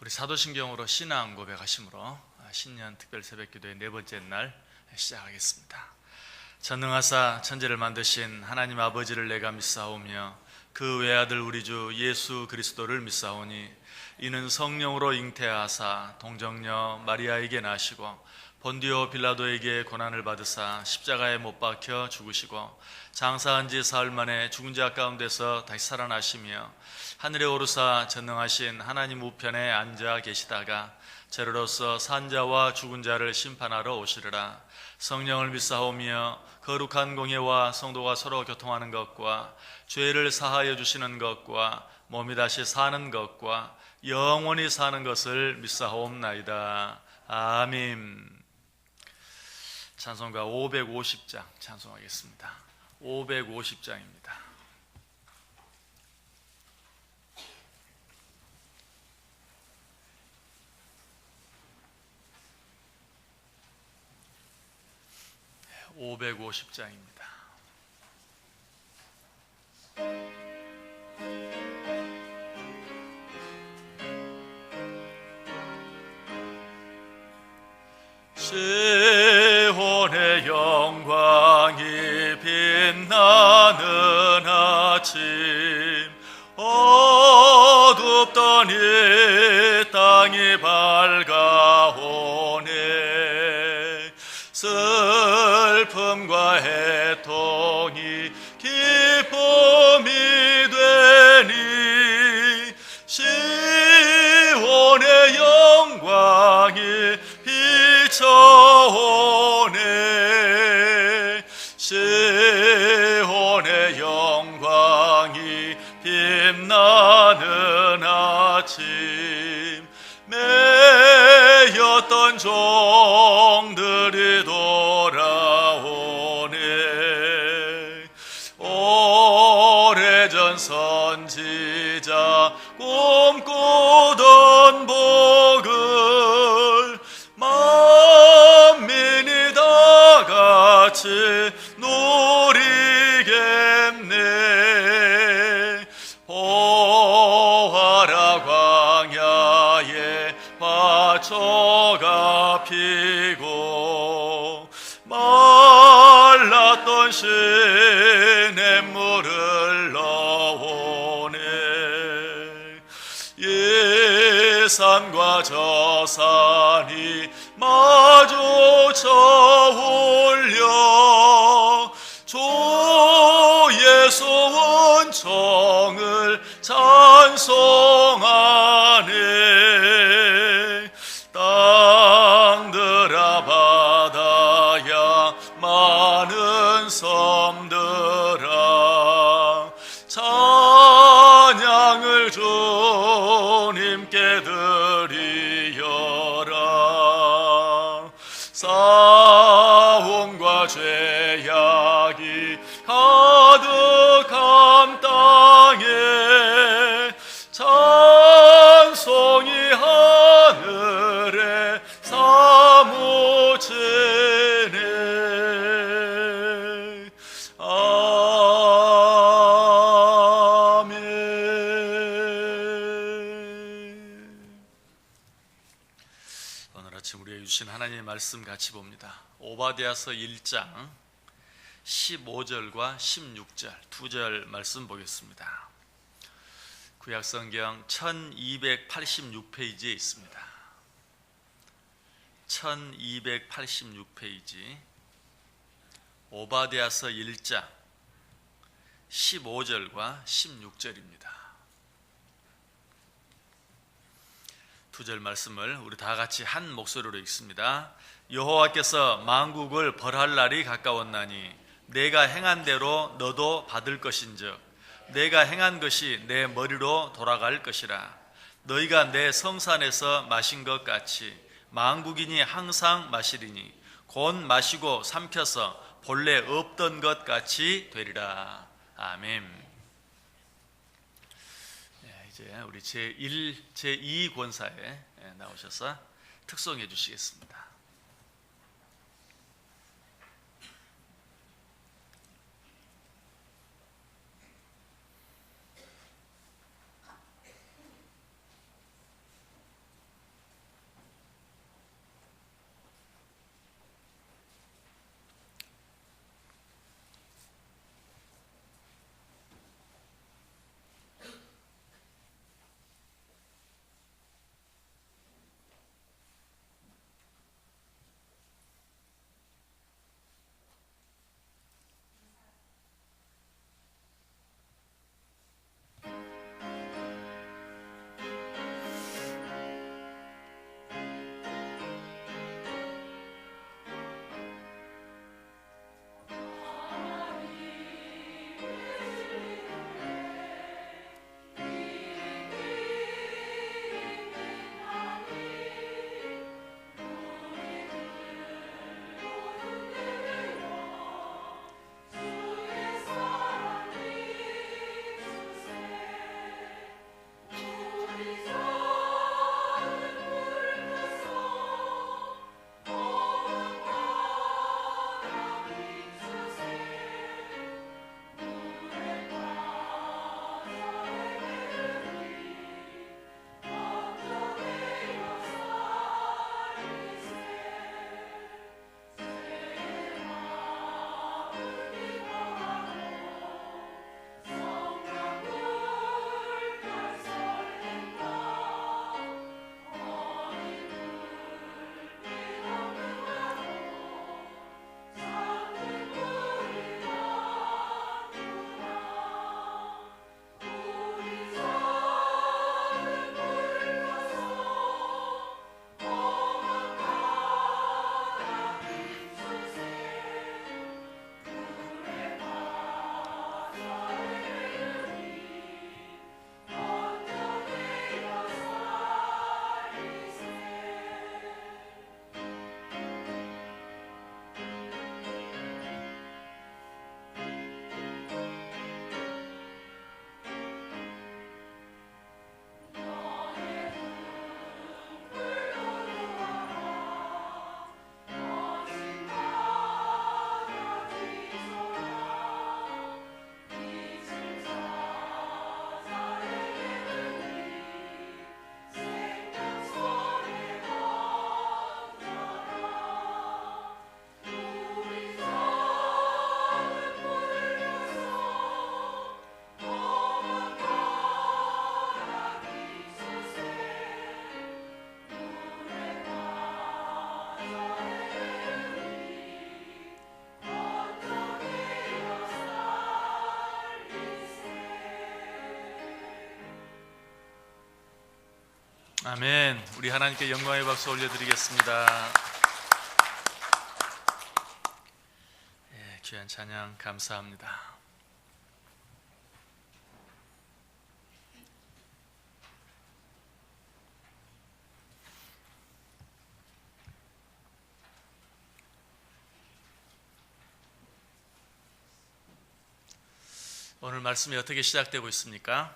우리 사도신경으로 신앙 고백하심으로 신년 특별 새벽기도의 네 번째 날 시작하겠습니다. 전능하사 천지를 만드신 하나님 아버지를 내가 믿사오며 그 외아들 우리 주 예수 그리스도를 믿사오니 이는 성령으로 잉태하사 동정녀 마리아에게 나시고 본디오 빌라도에게 고난을 받으사 십자가에 못 박혀 죽으시고 장사한 지 사흘 만에 죽은 자 가운데서 다시 살아나시며 하늘에 오르사 전능하신 하나님 우편에 앉아 계시다가 저로서 산자와 죽은 자를 심판하러 오시리라. 성령을 믿사오며 거룩한 공예와 성도가 서로 교통하는 것과 죄를 사하여 주시는 것과 몸이 다시 사는 것과 영원히 사는 것을 믿사옵나이다. 아멘. 찬송가 550장 찬송하겠습니다. 550장입니다. (550장입니다) 시온의 영광이 빛나는 아침 어둡던 이 땅이 밝아오네. 슬픔과 애통이 기쁨이 되니 시온의 영광이 비춰오네. 시온의 영광이 빛나는 아침 매였던 종들이 돌아오네. 오래전 선지자 꿈꾸던 복을 만민이 다 같이 누리겠네. 보아라 광야에 화초가 피고 말랐던 시냇물을 넣어오네. 이 산과 저 산이 마주쳐 울려 주 예수 은총을 찬송하네. 땅들아 바다야 많은 섬들아 찬양을 주님께 드리여라. 싸움과 죄악이 가득한 땅에 찬송이 하늘에 사무치네. 아멘. 오늘 아침 우리에게 주신 하나님의 말씀 같이 봅니다. 오바댜서 1장 15절과 16절 두 절 말씀 보겠습니다. 구약성경 1286페이지에 있습니다. 1286페이지 오바댜서 1장 15절과 16절입니다. 두 절 말씀을 우리 다 같이 한 목소리로 읽습니다. 여호와께서 만국을 벌할 날이 가까웠나니 내가 행한 대로 너도 받을 것인즉 내가 행한 것이 내 머리로 돌아갈 것이라. 너희가 내 성산에서 마신 것 같이 만국인이 항상 마시리니 곧 마시고 삼켜서 본래 없던 것 같이 되리라. 아멘. 이제 우리 제1, 제2 권사에 나오셔서 특송해 주시겠습니다. 아멘. 우리 하나님께 영광의 박수 올려드리겠습니다. 귀한 찬양 감사합니다. 오늘 말씀이 어떻게 시작되고 있습니까?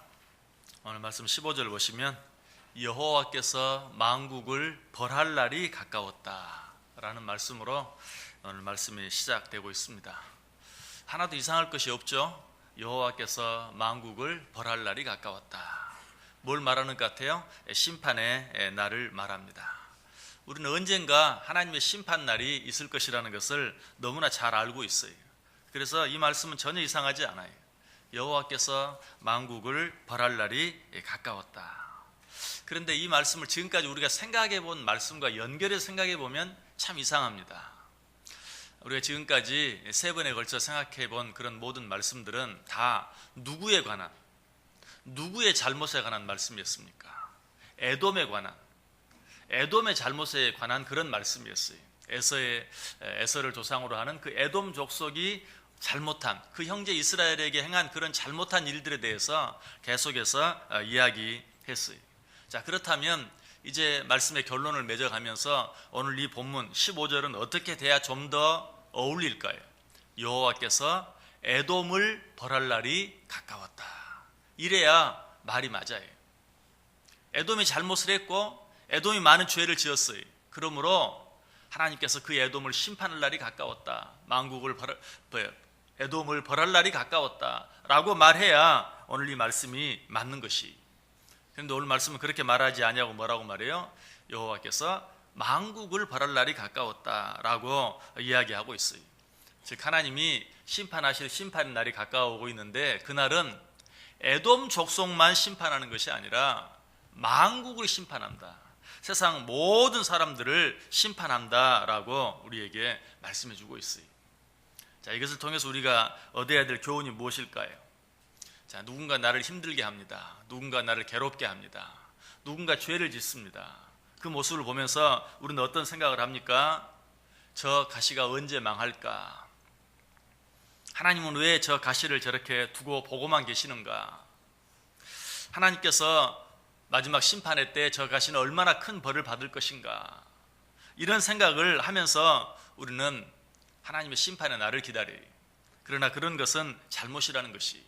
오늘 말씀 15절 보시면 여호와께서 만국을 벌할 날이 가까웠다 라는 말씀으로 오늘 말씀이 시작되고 있습니다. 하나도 이상할 것이 없죠. 여호와께서 만국을 벌할 날이 가까웠다. 뭘 말하는 것 같아요? 심판의 날을 말합니다. 우리는 언젠가 하나님의 심판 날이 있을 것이라는 것을 너무나 잘 알고 있어요. 그래서 이 말씀은 전혀 이상하지 않아요. 여호와께서 만국을 벌할 날이 가까웠다. 그런데 이 말씀을 지금까지 우리가 생각해 본 말씀과 연결해서 생각해 보면 참 이상합니다. 우리가 지금까지 세 번에 걸쳐 생각해 본 그런 모든 말씀들은 다 누구에 관한, 누구의 잘못에 관한 말씀이었습니까? 에돔에 관한, 에돔의 잘못에 관한 그런 말씀이었어요. 에서를 조상으로 하는 그 에돔 족속이 잘못한, 그 형제 이스라엘에게 행한 그런 잘못한 일들에 대해서 계속해서 이야기했어요. 자, 그렇다면 이제 말씀의 결론을 맺어가면서 오늘 이 본문 15절은 어떻게 돼야 좀 더 어울릴까요? 여호와께서 에돔을 벌할 날이 가까웠다. 이래야 말이 맞아요. 에돔이 잘못을 했고 에돔이 많은 죄를 지었어요. 그러므로 하나님께서 그 에돔을 심판할 날이 가까웠다. 에돔을 벌할 날이 가까웠다 라고 말해야 오늘 이 말씀이 맞는 것이. 그런데 오늘 말씀은 그렇게 말하지 아니하고 뭐라고 말해요? 여호와께서 만국을 벌할 날이 가까웠다 라고 이야기하고 있어요. 즉 하나님이 심판하실 심판의 날이 가까워오고 있는데, 그날은 에돔 족속만 심판하는 것이 아니라 만국을 심판한다. 세상 모든 사람들을 심판한다 라고 우리에게 말씀해 주고 있어요. 자, 이것을 통해서 우리가 얻어야 될 교훈이 무엇일까요? 자, 누군가 나를 힘들게 합니다. 누군가 나를 괴롭게 합니다. 누군가 죄를 짓습니다. 그 모습을 보면서 우리는 어떤 생각을 합니까? 저 가시가 언제 망할까? 하나님은 왜 저 가시를 저렇게 두고 보고만 계시는가? 하나님께서 마지막 심판의 때 저 가시는 얼마나 큰 벌을 받을 것인가? 이런 생각을 하면서 우리는 하나님의 심판의 날을 기다려요. 그러나 그런 것은 잘못이라는 것이,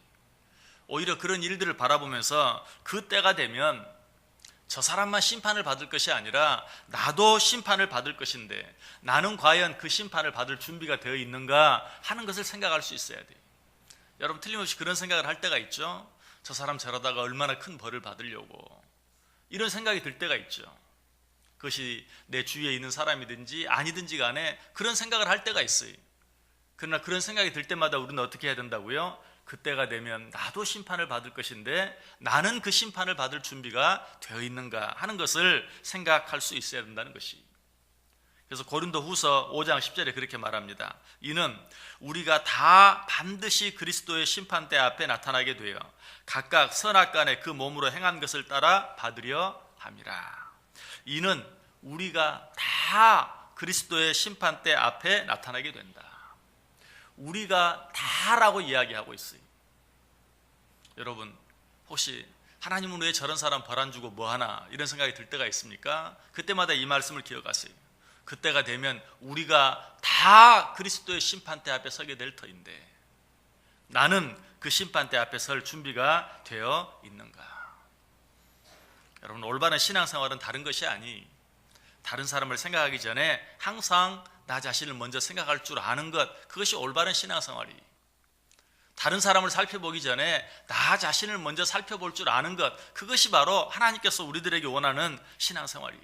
오히려 그런 일들을 바라보면서 그 때가 되면 저 사람만 심판을 받을 것이 아니라 나도 심판을 받을 것인데 나는 과연 그 심판을 받을 준비가 되어 있는가 하는 것을 생각할 수 있어야 돼요. 여러분 틀림없이 그런 생각을 할 때가 있죠. 저 사람 저러다가 얼마나 큰 벌을 받으려고, 이런 생각이 들 때가 있죠. 그것이 내 주위에 있는 사람이든지 아니든지 간에 그런 생각을 할 때가 있어요. 그러나 그런 생각이 들 때마다 우리는 어떻게 해야 된다고요? 그때가 되면 나도 심판을 받을 것인데 나는 그 심판을 받을 준비가 되어 있는가 하는 것을 생각할 수 있어야 된다는 것이. 그래서 고린도후서 5장 10절에 그렇게 말합니다. 이는 우리가 다 반드시 그리스도의 심판대 앞에 나타나게 되어 각각 선악간에 그 몸으로 행한 것을 따라 받으려 함이라. 이는 우리가 다 그리스도의 심판대 앞에 나타나게 된다. 우리가 다라고 이야기하고 있어요. 여러분 혹시 하나님은 왜 저런 사람 벌 안 주고 뭐하나 이런 생각이 들 때가 있습니까? 그때마다 이 말씀을 기억하세요. 그때가 되면 우리가 다 그리스도의 심판대 앞에 서게 될 터인데 나는 그 심판대 앞에 설 준비가 되어 있는가? 여러분 올바른 신앙생활은 다른 것이 아니, 다른 사람을 생각하기 전에 항상 나 자신을 먼저 생각할 줄 아는 것, 그것이 올바른 신앙생활이. 다른 사람을 살펴보기 전에 나 자신을 먼저 살펴볼 줄 아는 것, 그것이 바로 하나님께서 우리들에게 원하는 신앙생활이.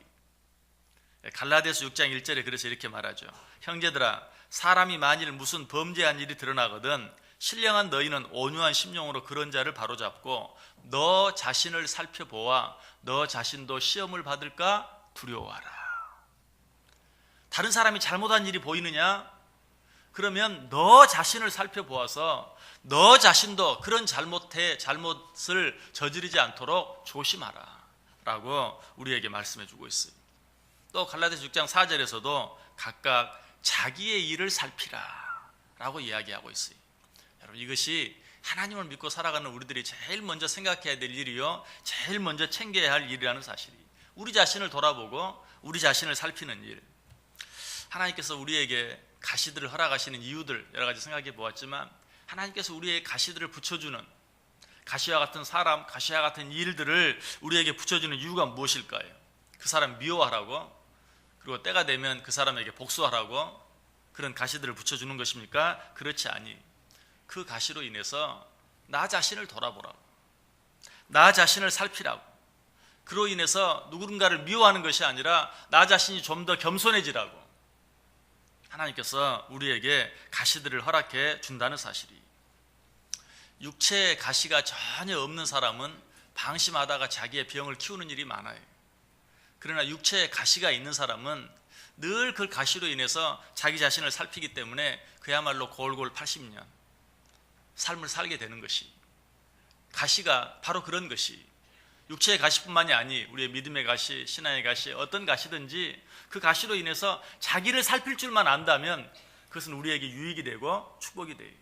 갈라디아서 6장 1절에 그래서 이렇게 말하죠. 형제들아, 사람이 만일 무슨 범죄한 일이 드러나거든 신령한 너희는 온유한 심령으로 그런 자를 바로잡고 너 자신을 살펴보아 너 자신도 시험을 받을까 두려워하라. 다른 사람이 잘못한 일이 보이느냐? 그러면 너 자신을 살펴보아서 너 자신도 그런 잘못을 저지르지 않도록 조심하라. 라고 우리에게 말씀해 주고 있어요. 또 갈라디아서 6장 4절에서도 각각 자기의 일을 살피라 라고 이야기하고 있어요. 여러분, 이것이 하나님을 믿고 살아가는 우리들이 제일 먼저 생각해야 될 일이요, 제일 먼저 챙겨야 할 일이라는 사실이, 우리 자신을 돌아보고 우리 자신을 살피는 일. 하나님께서 우리에게 가시들을 허락하시는 이유들 여러 가지 생각해 보았지만, 하나님께서 우리의 가시들을 붙여주는, 가시와 같은 사람, 가시와 같은 일들을 우리에게 붙여주는 이유가 무엇일까요? 그 사람 미워하라고? 그리고 때가 되면 그 사람에게 복수하라고 그런 가시들을 붙여주는 것입니까? 그렇지 아니. 그 가시로 인해서 나 자신을 돌아보라고, 나 자신을 살피라고, 그로 인해서 누군가를 미워하는 것이 아니라 나 자신이 좀 더 겸손해지라고 하나님께서 우리에게 가시들을 허락해 준다는 사실이. 육체에 가시가 전혀 없는 사람은 방심하다가 자기의 병을 키우는 일이 많아요. 그러나 육체에 가시가 있는 사람은 늘 그 가시로 인해서 자기 자신을 살피기 때문에 그야말로 골골 80년 삶을 살게 되는 것이, 가시가 바로 그런 것이, 육체의 가시뿐만이 아니 우리의 믿음의 가시, 신앙의 가시, 어떤 가시든지 그 가시로 인해서 자기를 살필 줄만 안다면 그것은 우리에게 유익이 되고 축복이 돼요.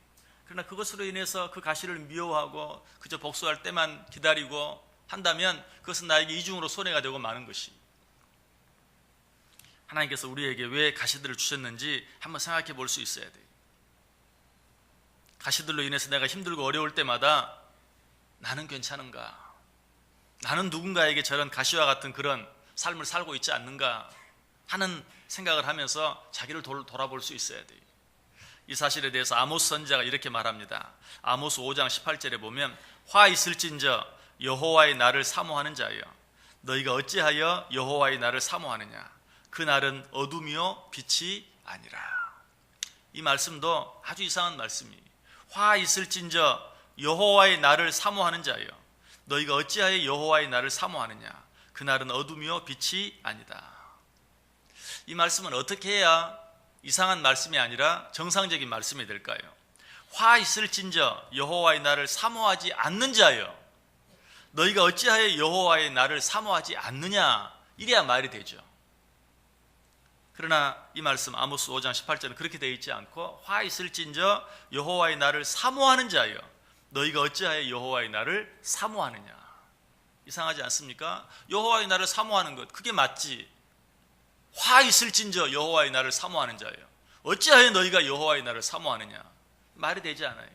그러나 그것으로 인해서 그 가시를 미워하고 그저 복수할 때만 기다리고 한다면 그것은 나에게 이중으로 손해가 되고 마는 것이. 하나님께서 우리에게 왜 가시들을 주셨는지 한번 생각해 볼 수 있어야 돼요. 가시들로 인해서 내가 힘들고 어려울 때마다 나는 괜찮은가? 나는 누군가에게 저런 가시와 같은 그런 삶을 살고 있지 않는가? 하는 생각을 하면서 자기를 돌아볼 수 있어야 돼요. 이 사실에 대해서 아모스 선지자가 이렇게 말합니다. 아모스 5장 18절에 보면, 화 있을진저 여호와의 날을 사모하는 자여, 너희가 어찌하여 여호와의 날을 사모하느냐? 그 날은 어둠이요 빛이 아니라. 이 말씀도 아주 이상한 말씀이에요. 화 있을진저 여호와의 날을 사모하는 자여, 너희가 어찌하여 여호와의 날을 사모하느냐? 그 날은 어둠이요 빛이 아니다. 이 말씀은 어떻게 해야 이상한 말씀이 아니라 정상적인 말씀이 될까요? 화 있을진저 여호와의 날을 사모하지 않는 자여, 너희가 어찌하여 여호와의 날을 사모하지 않느냐? 이래야 말이 되죠. 그러나 이 말씀 아모스 5장 18절은 그렇게 되어 있지 않고, 화 있을진저 여호와의 날을 사모하는 자여, 너희가 어찌하여 여호와의 날을 사모하느냐? 이상하지 않습니까? 여호와의 날을 사모하는 것, 그게 맞지. 화 있을진저 여호와의 날을 사모하는 자여, 어찌하여 너희가 여호와의 날을 사모하느냐? 말이 되지 않아요.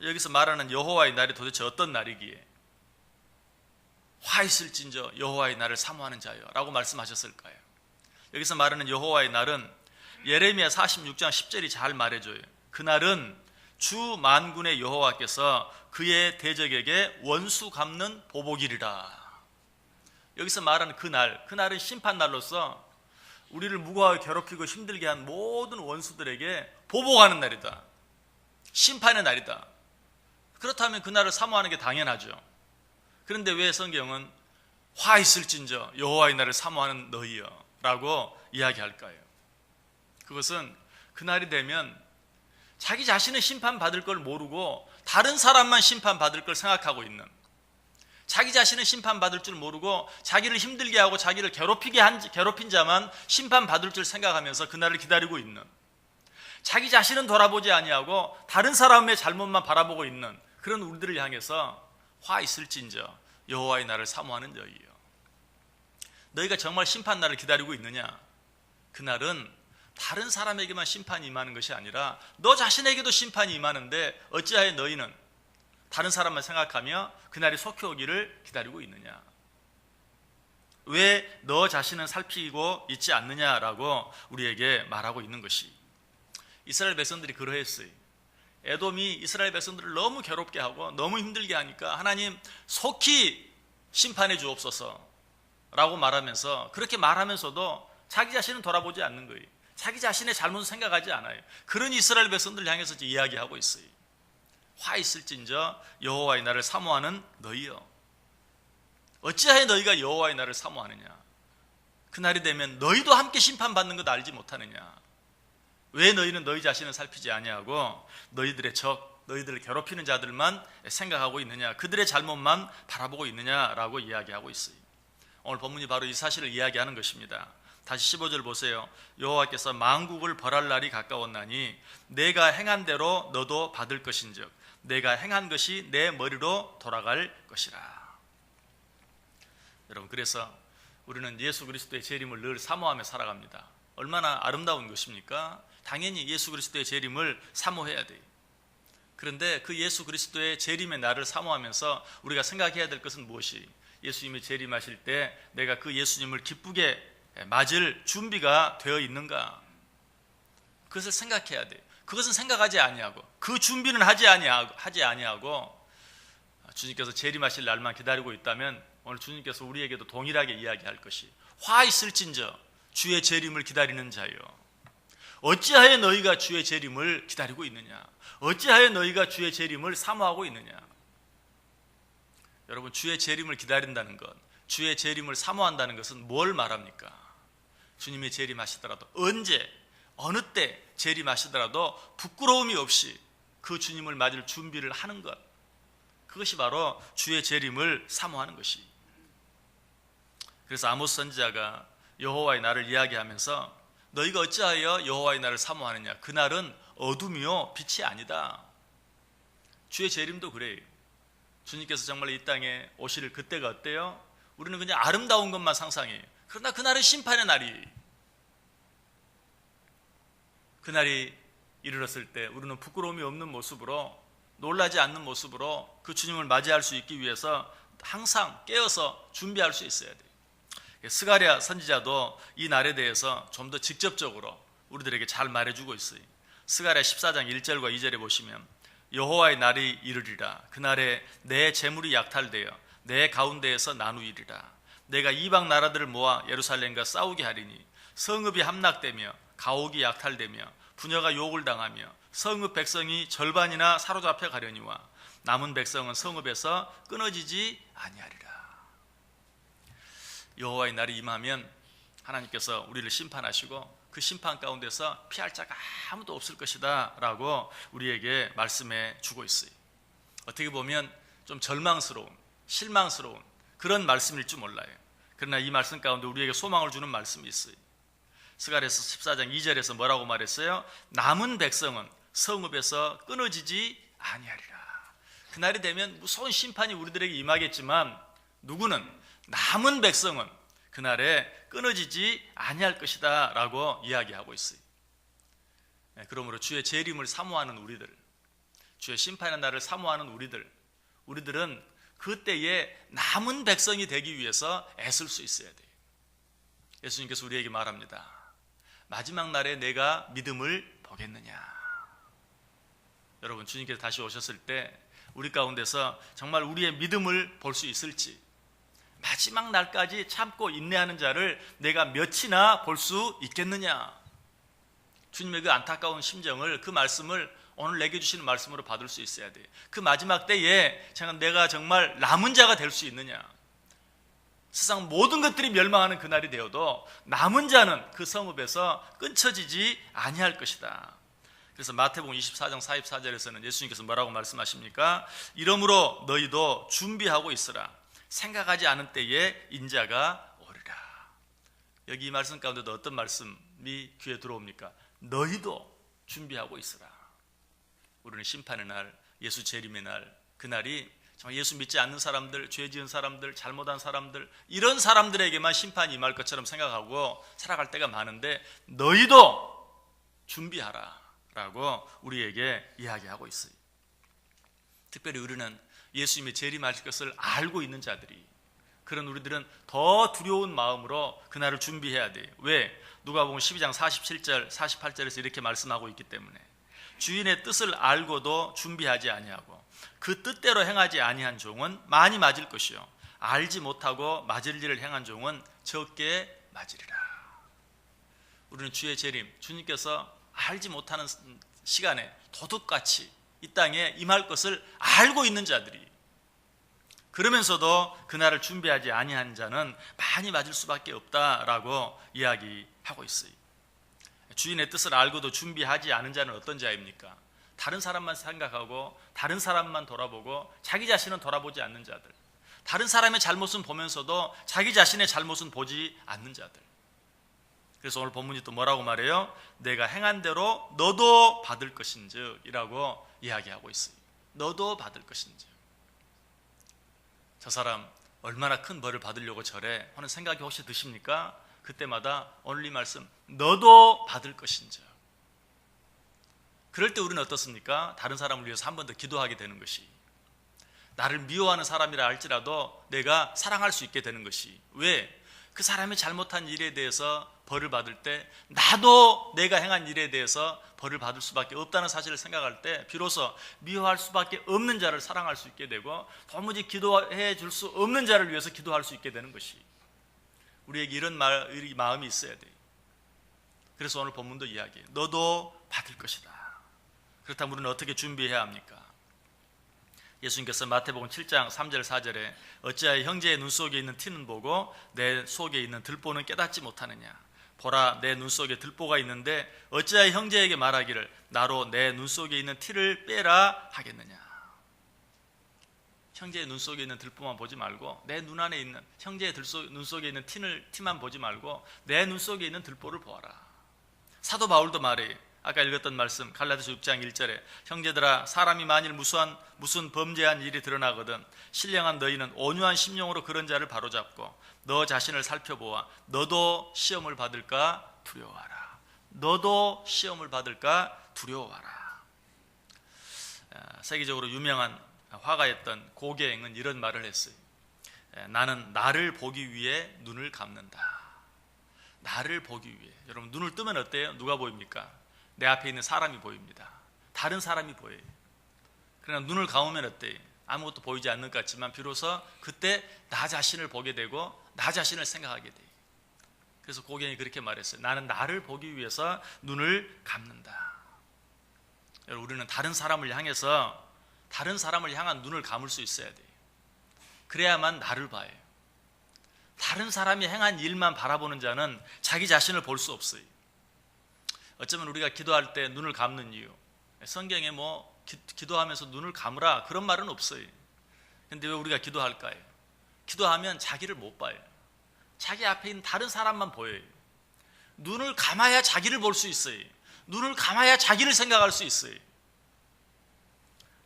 여기서 말하는 여호와의 날이 도대체 어떤 날이기에 화 있을진저 여호와의 날을 사모하는 자여 라고 말씀하셨을까요? 여기서 말하는 여호와의 날은 예레미야 46장 10절이 잘 말해줘요. 그날은 주 만군의 여호와께서 그의 대적에게 원수 갚는 보복일이라. 여기서 말하는 그날은 심판날로서 우리를 무고하게 괴롭히고 힘들게 한 모든 원수들에게 보복하는 날이다. 심판의 날이다. 그렇다면 그날을 사모하는 게 당연하죠. 그런데 왜 성경은 화 있을진저 여호와의 날을 사모하는 너희여 라고 이야기할까요? 그것은 그날이 되면 자기 자신은 심판받을 걸 모르고 다른 사람만 심판받을 걸 생각하고 있는, 자기 자신은 심판받을 줄 모르고 자기를 힘들게 하고 자기를 괴롭힌 자만 심판받을 줄 생각하면서 그날을 기다리고 있는, 자기 자신은 돌아보지 아니하고 다른 사람의 잘못만 바라보고 있는 그런 우리들을 향해서 화 있을진저 여호와의 날을 사모하는 너희여, 너희가 정말 심판날을 기다리고 있느냐? 그날은 다른 사람에게만 심판이 임하는 것이 아니라 너 자신에게도 심판이 임하는데 어찌하여 너희는 다른 사람만 생각하며 그날이 속히 오기를 기다리고 있느냐? 왜 너 자신은 살피고 있지 않느냐라고 우리에게 말하고 있는 것이. 이스라엘 백성들이 그러했어요. 에돔이 이스라엘 백성들을 너무 괴롭게 하고 너무 힘들게 하니까 하나님 속히 심판해 주옵소서 라고 말하면서, 그렇게 말하면서도 자기 자신은 돌아보지 않는 거예요. 자기 자신의 잘못을 생각하지 않아요. 그런 이스라엘 백성들을 향해서 이야기하고 있어요. 화 있을진저 여호와의 날을 사모하는 너희여, 어찌하여 너희가 여호와의 날을 사모하느냐? 그날이 되면 너희도 함께 심판받는 것 알지 못하느냐? 왜 너희는 너희 자신을 살피지 아니하고 너희들의 적, 너희들을 괴롭히는 자들만 생각하고 있느냐? 그들의 잘못만 바라보고 있느냐라고 이야기하고 있어요. 오늘 본문이 바로 이 사실을 이야기하는 것입니다. 다시 15절 보세요. 여호와께서 만국을 벌할 날이 가까웠나니 내가 행한 대로 너도 받을 것인즉 내가 행한 것이 내 머리로 돌아갈 것이라. 여러분, 그래서 우리는 예수 그리스도의 재림을 늘 사모하며 살아갑니다. 얼마나 아름다운 것입니까? 당연히 예수 그리스도의 재림을 사모해야 돼요. 그런데 그 예수 그리스도의 재림의 날을 사모하면서 우리가 생각해야 될 것은 무엇이? 예수님이 재림하실 때 내가 그 예수님을 기쁘게 맞을 준비가 되어 있는가? 그것을 생각해야 돼요. 그것은 생각하지 아니하고 그 준비는 하지 아니하고 주님께서 재림하실 날만 기다리고 있다면 오늘 주님께서 우리에게도 동일하게 이야기할 것이 화 있을진저 주의 재림을 기다리는 자여 어찌하여 너희가 주의 재림을 기다리고 있느냐? 어찌하여 너희가 주의 재림을 사모하고 있느냐? 여러분, 주의 재림을 기다린다는 것, 주의 재림을 사모한다는 것은 뭘 말합니까? 주님이 재림하시더라도 언제 어느 때 재림하시더라도 부끄러움이 없이 그 주님을 맞을 준비를 하는 것, 그것이 바로 주의 재림을 사모하는 것이. 그래서 아모스 선지자가 여호와의 날을 이야기하면서 너희가 어찌하여 여호와의 날을 사모하느냐? 그날은 어둠이요 빛이 아니다. 주의 재림도 그래요. 주님께서 정말 이 땅에 오실 그때가 어때요? 우리는 그냥 아름다운 것만 상상해요. 그러나 그날은 심판의 날이. 그날이 이르렀을 때 우리는 부끄러움이 없는 모습으로, 놀라지 않는 모습으로 그 주님을 맞이할 수 있기 위해서 항상 깨어서 준비할 수 있어야 돼요. 스가랴 선지자도 이 날에 대해서 좀 더 직접적으로 우리들에게 잘 말해주고 있어요. 스가랴 14장 1절과 2절에 보시면 여호와의 날이 이르리라. 그날에 내 재물이 약탈되어 내 가운데에서 나누이리라. 내가 이방 나라들을 모아 예루살렘과 싸우게 하리니 성읍이 함락되며 가옥이 약탈되며 부녀가 욕을 당하며 성읍 백성이 절반이나 사로잡혀 가려니와 남은 백성은 성읍에서 끊어지지 아니하리라. 여호와의 날이 임하면 하나님께서 우리를 심판하시고 그 심판 가운데서 피할 자가 아무도 없을 것이다 라고 우리에게 말씀해 주고 있어요. 어떻게 보면 좀 절망스러운, 실망스러운 그런 말씀일 줄 몰라요. 그러나 이 말씀 가운데 우리에게 소망을 주는 말씀이 있어요. 스가랴서 14장 2절에서 뭐라고 말했어요? 남은 백성은 성읍에서 끊어지지 아니하리라. 그날이 되면 무서운 심판이 우리들에게 임하겠지만 누구는 남은 백성은 그날에 끊어지지 아니할 것이다 라고 이야기하고 있어요. 그러므로 주의 재림을 사모하는 우리들, 주의 심판의 날을 사모하는 우리들은 그때에 남은 백성이 되기 위해서 애쓸 수 있어야 돼요. 예수님께서 우리에게 말합니다. 마지막 날에 내가 믿음을 보겠느냐. 여러분, 주님께서 다시 오셨을 때 우리 가운데서 정말 우리의 믿음을 볼 수 있을지, 마지막 날까지 참고 인내하는 자를 내가 몇이나 볼 수 있겠느냐. 주님의 그 안타까운 심정을, 그 말씀을 오늘 내게 주시는 말씀으로 받을 수 있어야 돼요. 그 마지막 때에 내가 정말 남은 자가 될 수 있느냐. 세상 모든 것들이 멸망하는 그날이 되어도 남은 자는 그 성읍에서 끊쳐지지 아니할 것이다. 그래서 마태복음 24장 44절에서는 예수님께서 뭐라고 말씀하십니까? 이러므로 너희도 준비하고 있으라. 생각하지 않은 때에 인자가 오리라. 여기 이 말씀 가운데도 어떤 말씀이 귀에 들어옵니까? 너희도 준비하고 있으라. 우리는 심판의 날, 예수 재림의 날, 그날이 정말 예수 믿지 않는 사람들, 죄 지은 사람들, 잘못한 사람들, 이런 사람들에게만 심판이 임할 것처럼 생각하고 살아갈 때가 많은데 너희도 준비하라 라고 우리에게 이야기하고 있어요. 특별히 우리는 예수님이 재림하실 것을 알고 있는 자들이, 그런 우리들은 더 두려운 마음으로 그날을 준비해야 돼요. 왜? 누가복음 12장 47절, 48절에서 이렇게 말씀하고 있기 때문에 주인의 뜻을 알고도 준비하지 아니하고 그 뜻대로 행하지 아니한 종은 많이 맞을 것이요 알지 못하고 맞을 일을 행한 종은 적게 맞으리라. 우리는 주의 재림, 주님께서 알지 못하는 시간에 도둑같이 이 땅에 임할 것을 알고 있는 자들이, 그러면서도 그날을 준비하지 아니한 자는 많이 맞을 수밖에 없다라고 이야기하고 있어요. 주인의 뜻을 알고도 준비하지 않은 자는 어떤 자입니까? 다른 사람만 생각하고 다른 사람만 돌아보고 자기 자신은 돌아보지 않는 자들, 다른 사람의 잘못은 보면서도 자기 자신의 잘못은 보지 않는 자들. 그래서 오늘 본문이 또 뭐라고 말해요? 내가 행한 대로 너도 받을 것인즉 이라고 이야기하고 있어요. 너도 받을 것인즉. 저 사람 얼마나 큰 벌을 받으려고 저래 하는 생각이 혹시 드십니까? 그때마다 오늘 이 말씀 너도 받을 것인즉. 그럴 때 우리는 어떻습니까? 다른 사람을 위해서 한 번 더 기도하게 되는 것이, 나를 미워하는 사람이라 할지라도 내가 사랑할 수 있게 되는 것이, 왜? 그 사람이 잘못한 일에 대해서 벌을 받을 때 나도 내가 행한 일에 대해서 벌을 받을 수밖에 없다는 사실을 생각할 때 비로소 미워할 수밖에 없는 자를 사랑할 수 있게 되고 도무지 기도해 줄 수 없는 자를 위해서 기도할 수 있게 되는 것이, 우리에게 이런 마음이 있어야 돼요. 그래서 오늘 본문도 이야기해요. 너도 받을 것이다. 그렇다면 우리는 어떻게 준비해야 합니까? 예수님께서 마태복음 7장 3절 4절에 어찌하여 형제의 눈 속에 있는 티는 보고 내 속에 있는 들보는 깨닫지 못하느냐. 보라, 내 눈 속에 들보가 있는데 어찌하여 형제에게 말하기를 나로 내 눈 속에 있는 티를 빼라 하겠느냐. 형제의 눈 속에 있는 들보만 보지 말고 내 눈 안에 있는 형제의 눈 속에 있는 티만 보지 말고 내 눈 속에 있는 들보를 보아라. 사도 바울도 말해요. 아까 읽었던 말씀 갈라디아서 6장 1절에 형제들아, 사람이 만일 무슨 범죄한 일이 드러나거든 신령한 너희는 온유한 심령으로 그런 자를 바로잡고 너 자신을 살펴보아 너도 시험을 받을까 두려워하라. 너도 시험을 받을까 두려워하라. 세계적으로 유명한 화가였던 고갱은 이런 말을 했어요. 나는 나를 보기 위해 눈을 감는다. 나를 보기 위해. 여러분, 눈을 뜨면 어때요? 누가 보입니까? 내 앞에 있는 사람이 보입니다. 다른 사람이 보여요. 그러나 눈을 감으면 어때요? 아무것도 보이지 않는 것 같지만 비로소 그때 나 자신을 보게 되고 나 자신을 생각하게 돼요. 그래서 고갱이 그렇게 말했어요. 나는 나를 보기 위해서 눈을 감는다. 여러분, 우리는 다른 사람을 향해서 다른 사람을 향한 눈을 감을 수 있어야 돼요. 그래야만 나를 봐요. 다른 사람이 행한 일만 바라보는 자는 자기 자신을 볼 수 없어요. 어쩌면 우리가 기도할 때 눈을 감는 이유, 성경에 기도하면서 눈을 감으라 그런 말은 없어요. 그런데 왜 우리가 기도할까요? 기도하면 자기를 못 봐요. 자기 앞에 있는 다른 사람만 보여요. 눈을 감아야 자기를 볼 수 있어요. 눈을 감아야 자기를 생각할 수 있어요.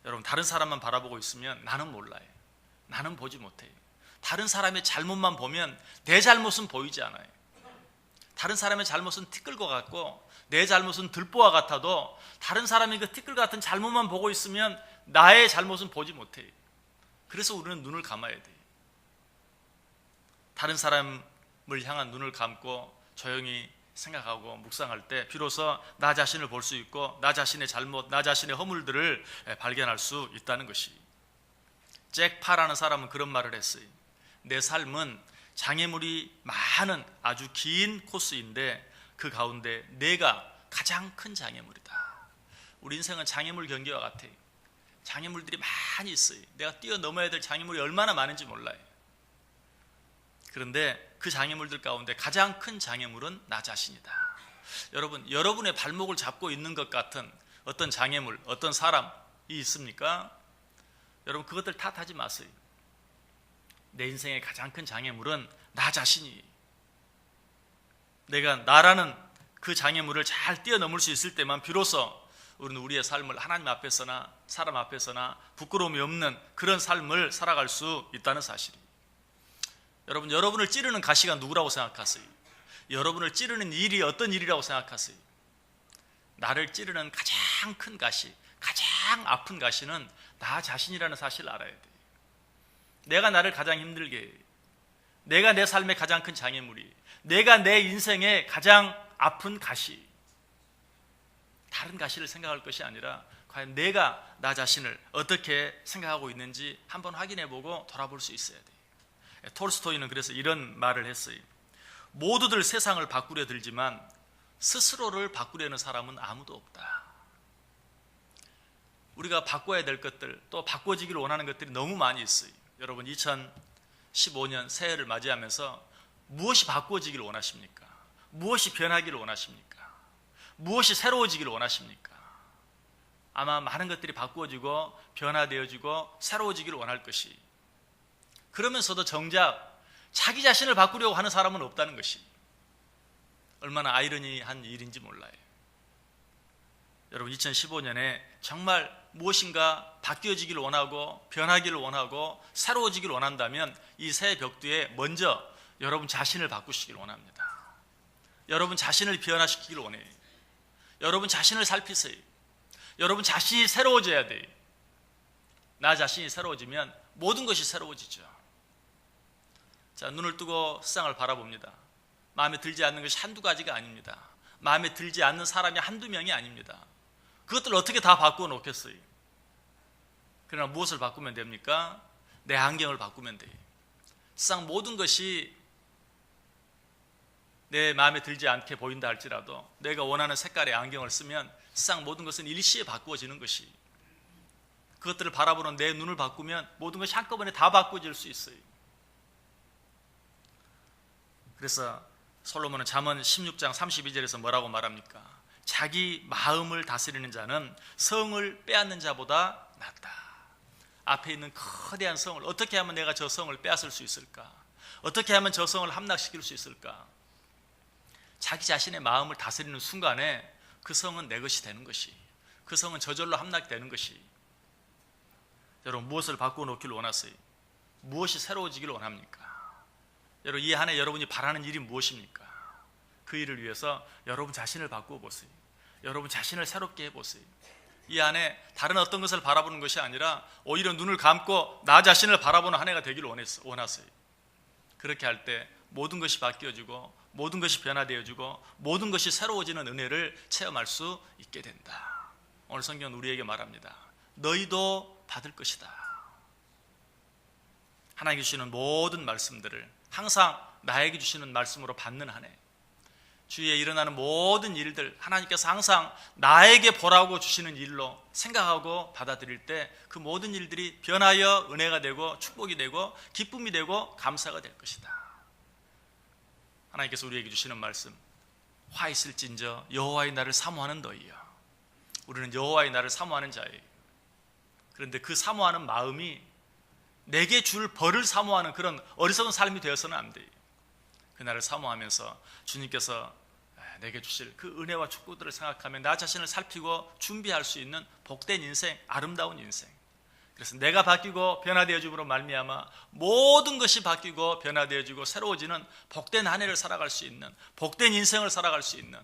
여러분, 다른 사람만 바라보고 있으면 나는 몰라요. 나는 보지 못해요. 다른 사람의 잘못만 보면 내 잘못은 보이지 않아요. 다른 사람의 잘못은 티끌과 같고 내 잘못은 들보와 같아도 다른 사람이 그 티끌 같은 잘못만 보고 있으면 나의 잘못은 보지 못해요. 그래서 우리는 눈을 감아야 돼요. 다른 사람을 향한 눈을 감고 조용히 생각하고 묵상할 때 비로소 나 자신을 볼 수 있고 나 자신의 잘못, 나 자신의 허물들을 발견할 수 있다는 것이. 잭 파라는 사람은 그런 말을 했어요. 내 삶은 장애물이 많은 아주 긴 코스인데 그 가운데 내가 가장 큰 장애물이다. 우리 인생은 장애물 경기와 같아요. 장애물들이 많이 있어요. 내가 뛰어넘어야 될 장애물이 얼마나 많은지 몰라요. 그런데 그 장애물들 가운데 가장 큰 장애물은 나 자신이다. 여러분, 여러분의 발목을 잡고 있는 것 같은 어떤 장애물, 어떤 사람이 있습니까? 여러분, 그것들 탓하지 마세요. 내 인생의 가장 큰 장애물은 나 자신이. 내가 나라는 그 장애물을 잘 뛰어넘을 수 있을 때만 비로소 우리는 우리의 삶을 하나님 앞에서나 사람 앞에서나 부끄러움이 없는 그런 삶을 살아갈 수 있다는 사실이. 여러분, 여러분을 찌르는 가시가 누구라고 생각하세요? 여러분을 찌르는 일이 어떤 일이라고 생각하세요? 나를 찌르는 가장 큰 가시, 가장 아픈 가시는 나 자신이라는 사실을 알아야 돼요. 내가 나를 가장 힘들게 해요. 내가 내 삶의 가장 큰 장애물이, 내가 내 인생의 가장 아픈 가시. 다른 가시를 생각할 것이 아니라 과연 내가 나 자신을 어떻게 생각하고 있는지 한번 확인해보고 돌아볼 수 있어야 돼요. 톨스토이는 그래서 이런 말을 했어요. 모두들 세상을 바꾸려 들지만 스스로를 바꾸려는 사람은 아무도 없다. 우리가 바꿔야 될 것들, 또 바꿔지기를 원하는 것들이 너무 많이 있어요. 여러분, 2015년 새해를 맞이하면서 무엇이 바꿔지기를 원하십니까? 무엇이 변하기를 원하십니까? 무엇이 새로워지기를 원하십니까? 아마 많은 것들이 바꾸어지고 변화되어지고 새로워지기를 원할 것이. 그러면서도 정작 자기 자신을 바꾸려고 하는 사람은 없다는 것이 얼마나 아이러니한 일인지 몰라요. 여러분, 2015년에 정말 무엇인가 바뀌어지기를 원하고 변하기를 원하고 새로워지기를 원한다면 이 새 벽두에 먼저 여러분 자신을 바꾸시기를 원합니다. 여러분 자신을 변화시키기를 원해요. 여러분 자신을 살피세요. 여러분 자신이 새로워져야 돼요. 나 자신이 새로워지면 모든 것이 새로워지죠. 자, 눈을 뜨고 세상을 바라봅니다. 마음에 들지 않는 것이 한두 가지가 아닙니다. 마음에 들지 않는 사람이 한두 명이 아닙니다. 그것들을 어떻게 다 바꾸어 놓겠어요? 그러나 무엇을 바꾸면 됩니까? 내 안경을 바꾸면 돼요. 세상 모든 것이 내 마음에 들지 않게 보인다 할지라도 내가 원하는 색깔의 안경을 쓰면 세상 모든 것은 일시에 바꾸어지는 것이, 그것들을 바라보는 내 눈을 바꾸면 모든 것이 한꺼번에 다 바꾸어질 수 있어요. 그래서 솔로몬은 잠언 16장 32절에서 뭐라고 말합니까? 자기 마음을 다스리는 자는 성을 빼앗는 자보다 낫다. 앞에 있는 거대한 성을 어떻게 하면 내가 저 성을 빼앗을 수 있을까? 어떻게 하면 저 성을 함락시킬 수 있을까? 자기 자신의 마음을 다스리는 순간에 그 성은 내 것이 되는 것이, 그 성은 저절로 함락되는 것이. 여러분, 무엇을 바꾸어 놓기를 원하세요? 무엇이 새로워지기를 원합니까? 여러분, 이 한 해 여러분이 바라는 일이 무엇입니까? 그 일을 위해서 여러분 자신을 바꾸어 보세요. 여러분 자신을 새롭게 해보세요. 이 안에 다른 어떤 것을 바라보는 것이 아니라 오히려 눈을 감고 나 자신을 바라보는 한 해가 되기를 원하세요. 그렇게 할 때 모든 것이 바뀌어지고 모든 것이 변화되어지고 모든 것이 새로워지는 은혜를 체험할 수 있게 된다. 오늘 성경은 우리에게 말합니다. 너희도 받을 것이다. 하나님께 주시는 모든 말씀들을 항상 나에게 주시는 말씀으로 받는 한 해, 주위에 일어나는 모든 일들 하나님께서 항상 나에게 보라고 주시는 일로 생각하고 받아들일 때 그 모든 일들이 변하여 은혜가 되고 축복이 되고 기쁨이 되고 감사가 될 것이다. 하나님께서 우리에게 주시는 말씀, 화 있을진저 여호와의 날을 사모하는 너희여. 우리는 여호와의 날을 사모하는 자예요. 그런데 그 사모하는 마음이 내게 줄 벌을 사모하는 그런 어리석은 삶이 되어서는 안 돼요. 그날을 사모하면서 주님께서 내게 주실 그 은혜와 축복들을 생각하며 나 자신을 살피고 준비할 수 있는 복된 인생, 아름다운 인생. 그래서 내가 바뀌고 변화되어짐으로 말미암아 모든 것이 바뀌고 변화되어지고 새로워지는 복된 한 해를 살아갈 수 있는, 복된 인생을 살아갈 수 있는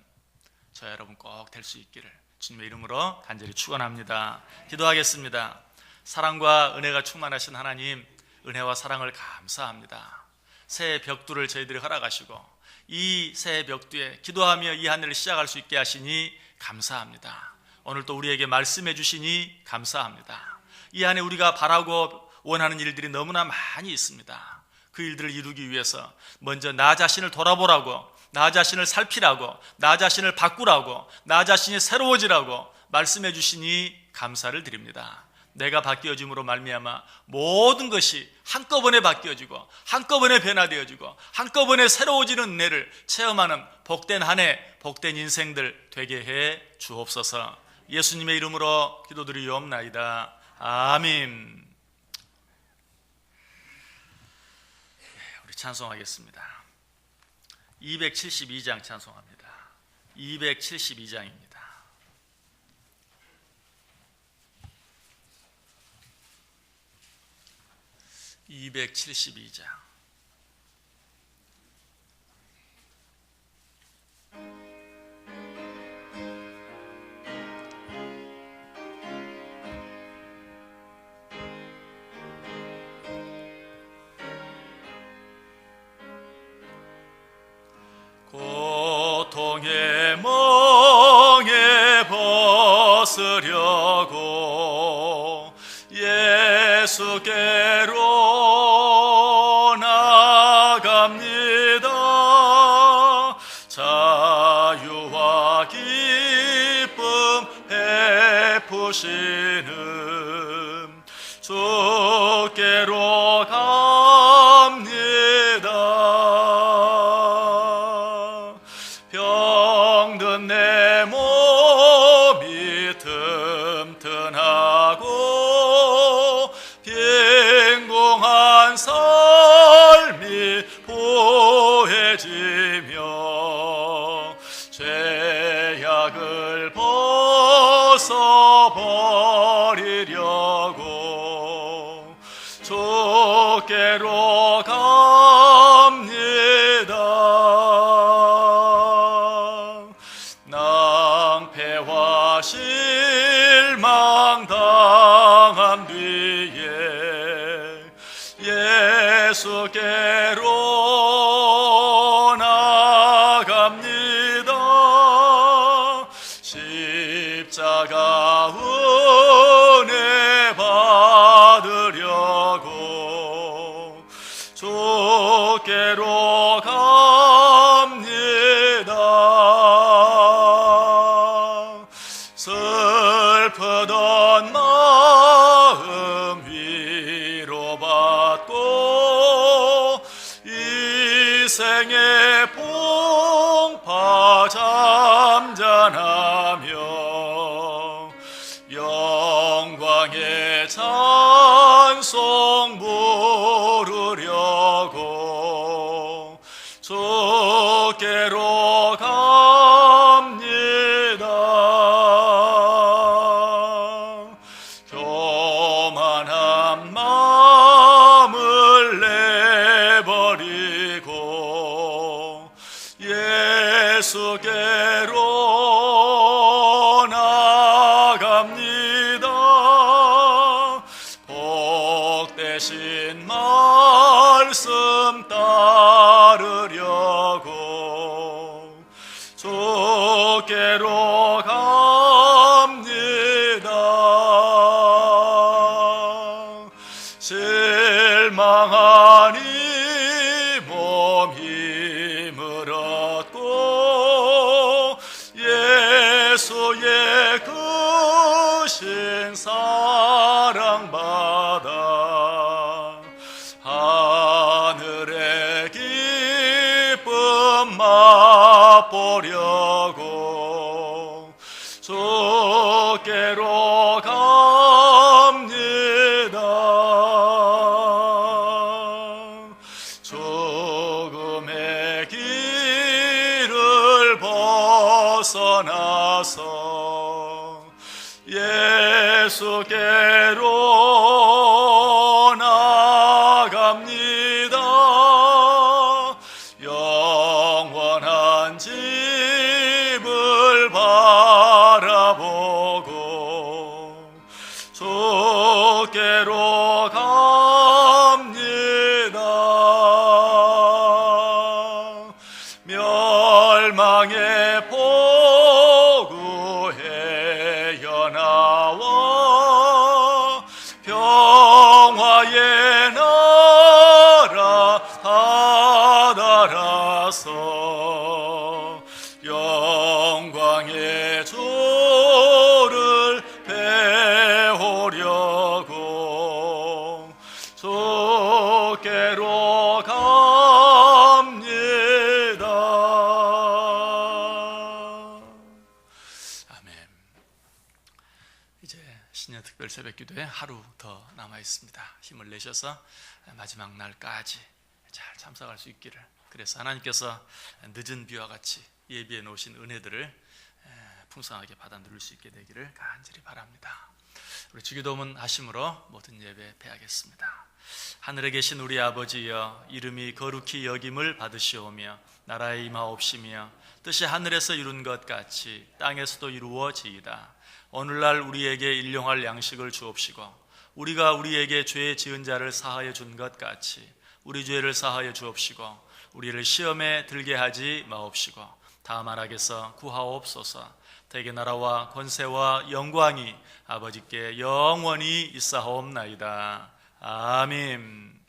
저 여러분 꼭 될 수 있기를 주님의 이름으로 간절히 축원합니다. 기도하겠습니다. 사랑과 은혜가 충만하신 하나님, 은혜와 사랑을 감사합니다. 새해 벽두를 저희들이 허락하시고 이 새해 벽두에 기도하며 이 한 해를 시작할 수 있게 하시니 감사합니다. 오늘 또 우리에게 말씀해 주시니 감사합니다. 이 한 해 우리가 바라고 원하는 일들이 너무나 많이 있습니다. 그 일들을 이루기 위해서 먼저 나 자신을 돌아보라고, 나 자신을 살피라고, 나 자신을 바꾸라고, 나 자신이 새로워지라고 말씀해 주시니 감사를 드립니다. 내가 바뀌어짐으로 말미암아 모든 것이 한꺼번에 바뀌어지고 한꺼번에 변화되어지고 한꺼번에 새로워지는 은혜를 체험하는 복된 한 해, 복된 인생들 되게 해 주옵소서. 예수님의 이름으로 기도드리옵나이다. 아멘. 우리 찬송하겠습니다. 272장 찬송합니다. 272장입니다. 272장. 고통의 멍에 벗으려고 예수께로 나갑니다. 자유와 기쁨 베푸시는 주께로 갑니다. 병든 내 몸이 튼튼하고 빈궁한 삶 버리려고 주께로 갑니다. 낭패와 실망 당한 뒤에 예수께로 나갑니다. 십자가 은혜 받으려고 주께로 갑니다. 슬프던 마음 위로받고 이생의 풍파 잠잠하며 영광의 찬송 부르려고 주께로 갑니다. 교만한 마음을 내버리고 예수께로 나갑니다. 복되신 말씀 따르려고 주께로 갑니다. 실망하니 몸 힘을 얻고 예수의 크신 사랑 받아 하늘의 기쁨 맛보려고 주께로 갑니다. 죽음의 길을 벗어나서 예수께로 나갑니다. 영원한 집을 바라보고 주께로 갑니다. 멸망의 포구에 연하와 평화의 나라 하달아서 영광의 주를 배우려고 주께로 갑니다. 아멘. 이제 신년 특별 새벽 기도에 하루 더 남아 있습니다. 힘을 내셔서 마지막 날까지 잘 참석할 수 있기를, 그래서 하나님께서 늦은 비와 같이 예비해 놓으신 은혜들을 풍성하게 받아 누릴 수 있게 되기를 간절히 바랍니다. 우리 주기도문 하심으로 모든 예배 폐하겠습니다. 하늘에 계신 우리 아버지여, 이름이 거룩히 여김을 받으시오며 나라의 임하옵시며 뜻이 하늘에서 이룬 것 같이 땅에서도 이루어지이다. 오늘날 우리에게 일용할 양식을 주옵시고 우리가 우리에게 죄 지은 자를 사하여 준 것 같이 우리 죄를 사하여 주옵시고 우리를 시험에 들게 하지 마옵시고 다만 악에서 구하옵소서. 대개 나라와 권세와 영광이 아버지께 영원히 있사옵나이다. 아멘.